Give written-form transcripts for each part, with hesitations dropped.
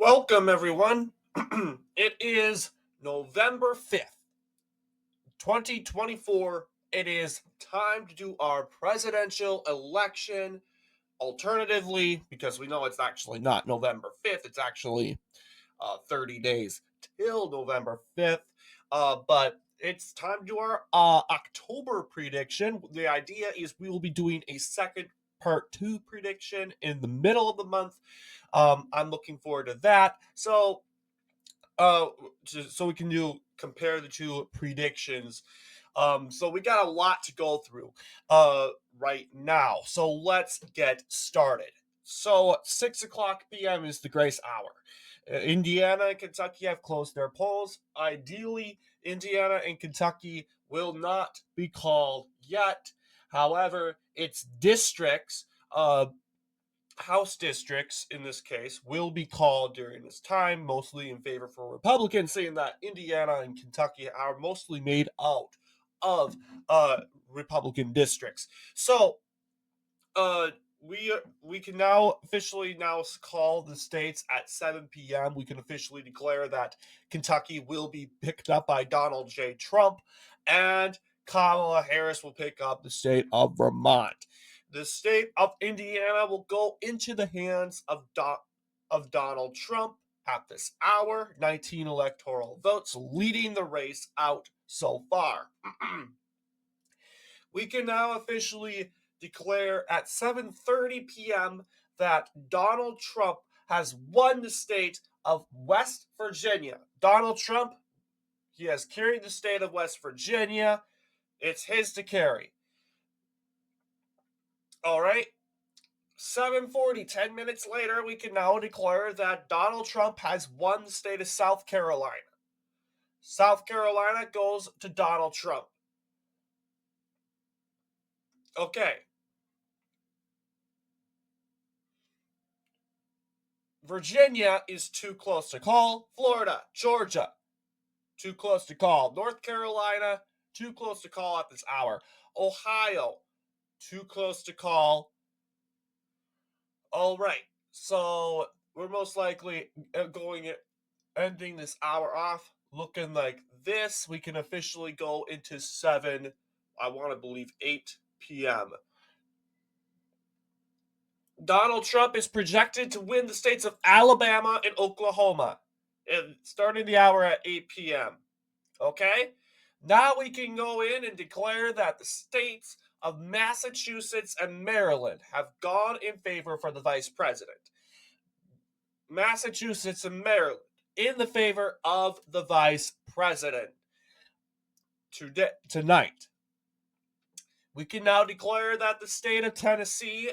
Welcome, everyone. It is November 5th, 2024. It is time to do our presidential election. Alternatively, because we know it's actually not November 5th, it's actually 30 days till November 5th. But it's time to do our October prediction. The idea is we will be doing a second part two prediction in the middle of the month. I'm looking forward to that. Uh, so we can compare the two predictions. So we got a lot to go through right now. So let's get started. So 6 o'clock p.m. is the grace hour. Indiana and Kentucky have closed their polls. Ideally, Indiana and Kentucky will not be called yet. However, its districts, House districts in this case, will be called during this time, mostly in favor for Republicans, saying that Indiana and Kentucky are mostly made out of Republican districts. So uh, we can now officially call the states at 7 p.m. We can officially declare that Kentucky will be picked up by Donald J. Trump, and Kamala Harris will pick up the state of Vermont. The state of Indiana will go into the hands of Donald Trump at this hour. 19 electoral votes, leading the race out so far. We can now officially declare at 7:30 p.m. that Donald Trump has won the state of West Virginia. Donald Trump, he has carried the state of West Virginia. It's his to carry. All right. 7:40, 10 minutes later, we can now declare that Donald Trump has won the state of South Carolina. South Carolina goes to Donald Trump. Okay. Virginia is too close to call. Florida, Georgia, too close to call. North Carolina, too close to call at this hour. Ohio, too close to call. All right. So we're most likely ending this hour off looking like this. We can officially go into 7, I want to believe 8 p.m. Donald Trump is projected to win the states of Alabama and Oklahoma, and starting the hour at 8 p.m. Okay? Now we can go in and declare that the states of Massachusetts and Maryland have gone in favor for the vice president. Massachusetts and Maryland in the favor of the vice president tonight. We can now declare that the state of Tennessee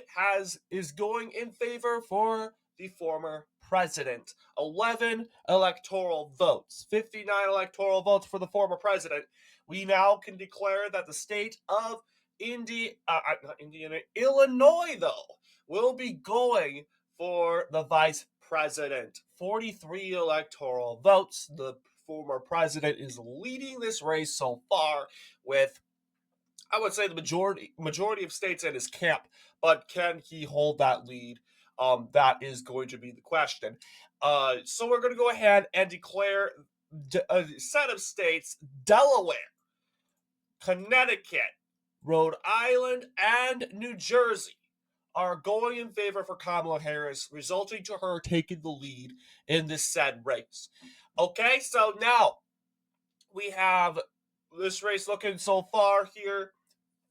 is going in favor for the former president. 11 electoral votes, 59 electoral votes for the former president. We now can declare that the state of Illinois, though, will be going for the vice president. 43 electoral votes. The former president is leading this race so far with, I would say, the majority of states in his camp, but can he hold that lead? That is going to be the question. So we're going to go ahead and declare a set of states: Delaware, Connecticut, Rhode Island, and New Jersey are going in favor for Kamala Harris, resulting to her taking the lead in this said race. Okay, so now we have this race looking so far here: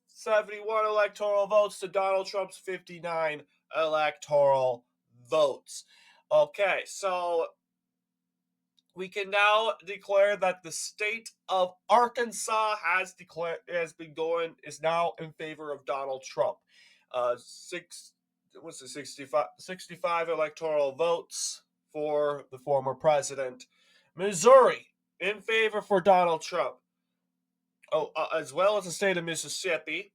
71 electoral votes to Donald Trump's 59 electoral votes. Okay, so we can now declare that the state of Arkansas is now in favor of Donald Trump. 65 electoral votes for the former president. Missouri in favor for Donald Trump. As well as the state of Mississippi,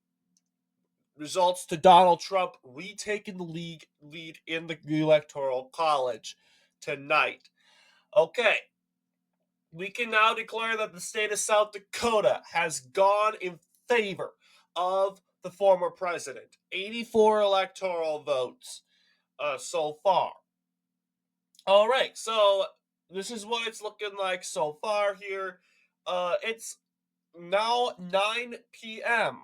results to Donald Trump retaking the lead in the electoral college tonight. Okay, we can now declare that the state of South Dakota has gone in favor of the former president. 84 electoral votes so far. All right, so this is what it's looking like so far here. It's now 9 p.m.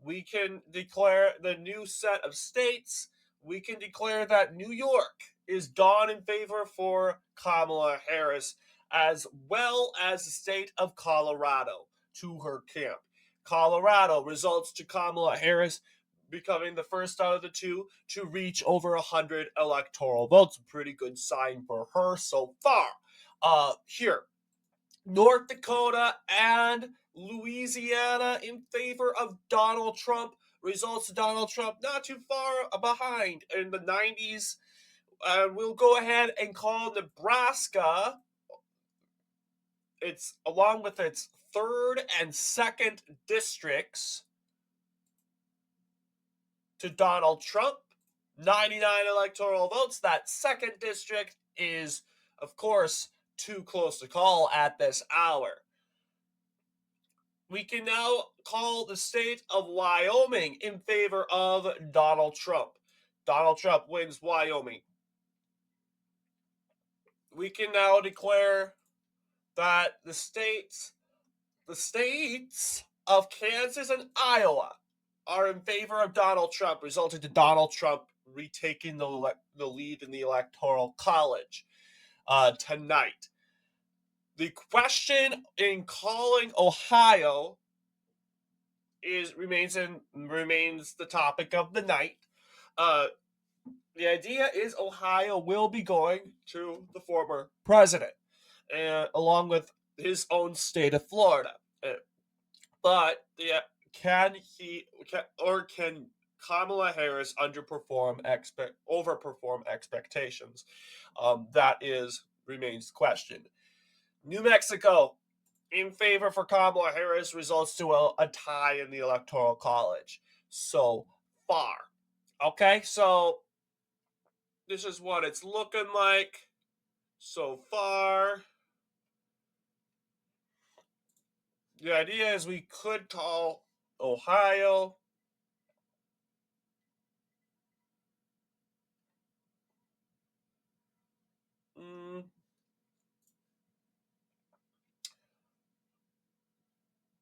We can declare the new set of states. We can declare that New York is gone in favor for Kamala Harris, as well as the state of Colorado to her camp. Colorado results to Kamala Harris becoming the first out of the two to reach over 100 electoral votes. A pretty good sign for her so far. Here, North Dakota and Louisiana in favor of Donald Trump. Results of Donald Trump not too far behind in the 90s. We'll go ahead and call Nebraska. It's along with its third and second districts to Donald Trump. 99 electoral votes. That second district is, of course, too close to call at this hour. We can now call the state of Wyoming in favor of Donald Trump. Donald Trump wins Wyoming. We can now declare that the states of Kansas and Iowa are in favor of Donald Trump, resulting to Donald Trump retaking the lead in the Electoral College tonight. The question in calling Ohio remains the topic of the night. Uh, the idea is Ohio will be going to the former president, along with his own state of Florida. But can Kamala Harris overperform expectations? That is remains the question. New Mexico in favor for Kamala Harris results to a tie in the Electoral College so far. Okay, so this is what it's looking like so far. The idea is we could call Ohio. Mm,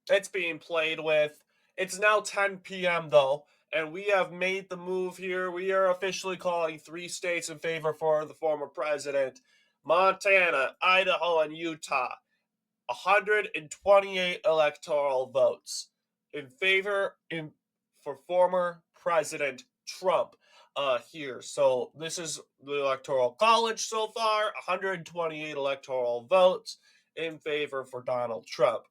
it's being played with. It's now 10 p.m. though, and we have made the move here. We are officially calling three states in favor for the former president: Montana, Idaho, and Utah. 128 electoral votes in favor for former President Trump here. So this is the Electoral College so far. 128 electoral votes in favor for Donald Trump.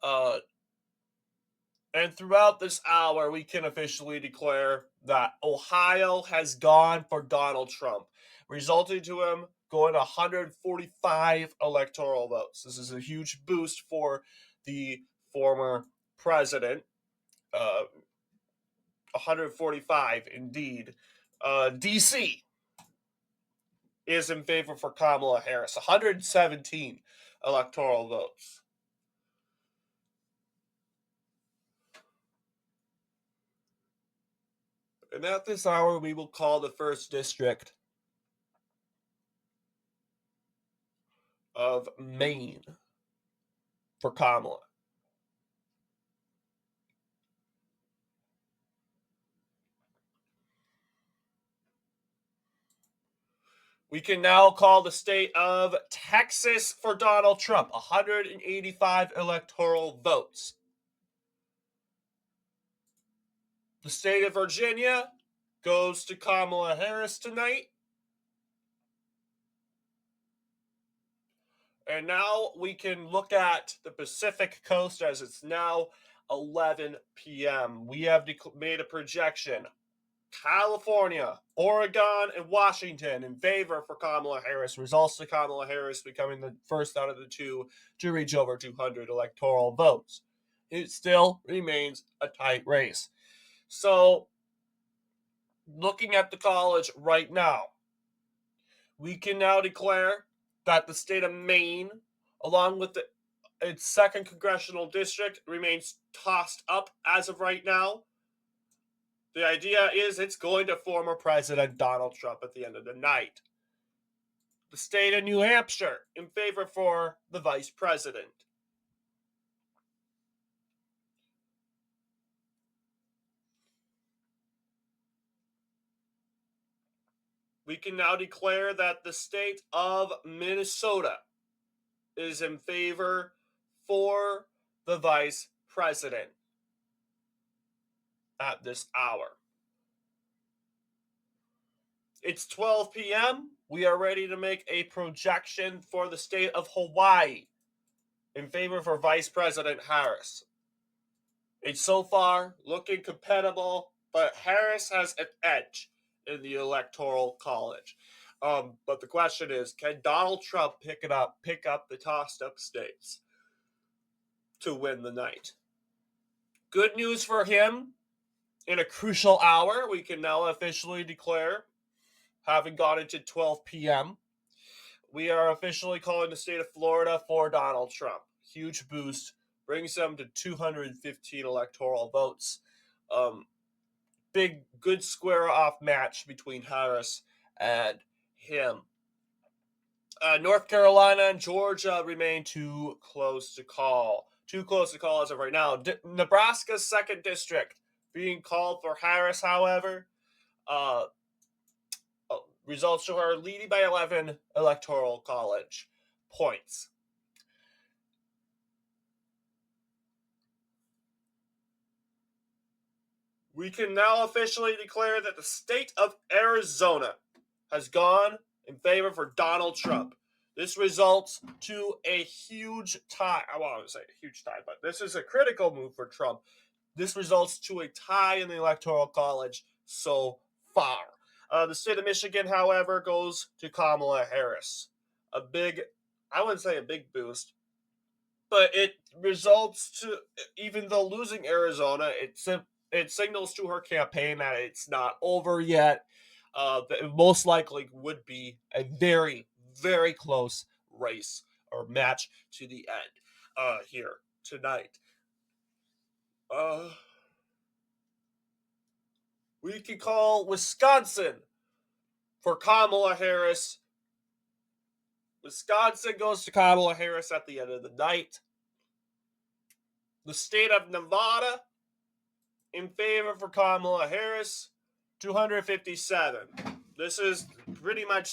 Uh, and throughout this hour, we can officially declare that Ohio has gone for Donald Trump, resulting to him going 145 electoral votes. This is a huge boost for the former president. 145 indeed. DC is in favor for Kamala Harris, 117 electoral votes. And at this hour, we will call the first district of Maine for Kamala. We can now call the state of Texas for Donald Trump, 185 electoral votes. The state of Virginia goes to Kamala Harris tonight. And now we can look at the Pacific Coast as it's now 11 p.m. We have made a projection. California, Oregon, and Washington in favor for Kamala Harris, results to Kamala Harris becoming the first out of the two to reach over 200 electoral votes. It still remains a tight race. So, looking at the college right now, we can now declare that the state of Maine, along with its second congressional district, remains tossed up as of right now. The idea is it's going to former President Donald Trump at the end of the night. the state of New Hampshire in favor for the vice president. We can now declare that the state of Minnesota is in favor for the vice president at this hour. It's 12 p.m. We are ready to make a projection for the state of Hawaii in favor for Vice President Harris. It's so far looking compatible, but Harris has an edge in the electoral college. But the question is, can Donald Trump pick up the tossed up states to win the night? Good news for him. In a crucial hour, we can now officially declare, having gone into 12 p.m., we are officially calling the state of Florida for Donald Trump. Huge boost, brings him to 215 electoral votes. Big, good square off match between Harris and him. North Carolina and Georgia remain too close to call. Too close to call as of right now. Nebraska's second district being called for Harris, however. Uh, Results show her leading by 11 electoral college points. We can now officially declare that the state of Arizona has gone in favor for Donald Trump. This results to a huge tie. I want to say a huge tie, but this is a critical move for Trump. This results to a tie in the electoral college so far. The state of Michigan, however, goes to Kamala Harris. A big, I wouldn't say a big boost, but it results to, even though losing Arizona, it signals to her campaign that it's not over yet. That it most likely would be a very, very close race or match to the end here tonight. We can call Wisconsin for Kamala Harris. Wisconsin goes to Kamala Harris at the end of the night. The state of Nevada in favor for Kamala Harris, 257. This is pretty much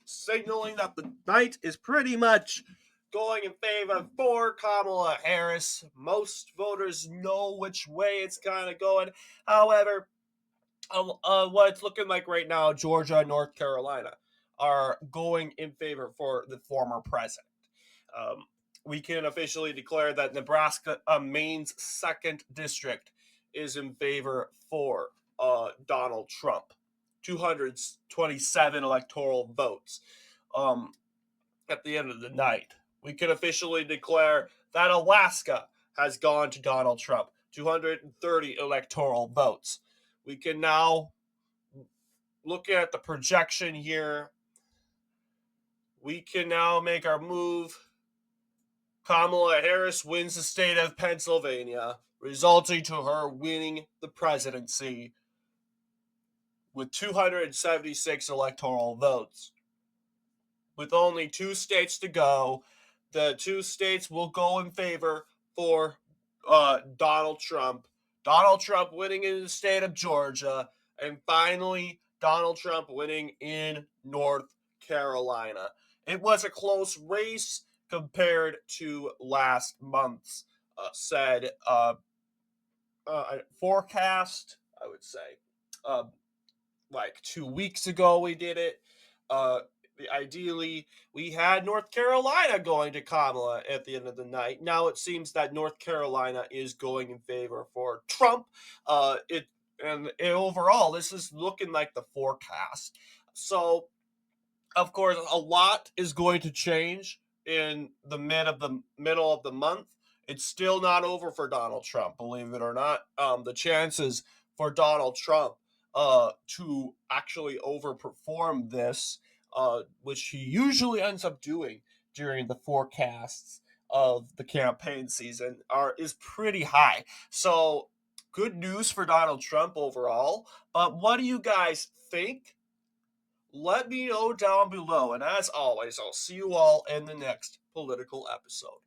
signaling that the night is pretty much going in favor for Kamala Harris. Most voters know which way it's kind of going. However, what it's looking like right now, Georgia and North Carolina are going in favor for the former president. We can officially declare that Nebraska, Maine's second district, is in favor for Donald Trump. 227 electoral votes at the end of the night. We can officially declare that Alaska has gone to Donald Trump. 230 electoral votes. We can now look at the projection here. We can now make our move. Kamala Harris wins the state of Pennsylvania, resulting to her winning the presidency with 276 electoral votes. With only 2 states to go, the 2 states will go in favor for Donald Trump. Donald Trump winning in the state of Georgia, and finally, Donald Trump winning in North Carolina. It was a close race compared to last month's said forecast, I would say. Like 2 weeks ago, we did it. Ideally, we had North Carolina going to Kamala at the end of the night. Now it seems that North Carolina is going in favor for Trump. And overall, this is looking like the forecast. So, of course, a lot is going to change in the middle of the month. It's still not over for Donald Trump, believe it or not. The chances for Donald Trump to actually overperform this, which he usually ends up doing during the forecasts of the campaign season, is pretty high. So, good news for Donald Trump overall. But what do you guys think? Let me know down below. And as always, I'll see you all in the next political episode.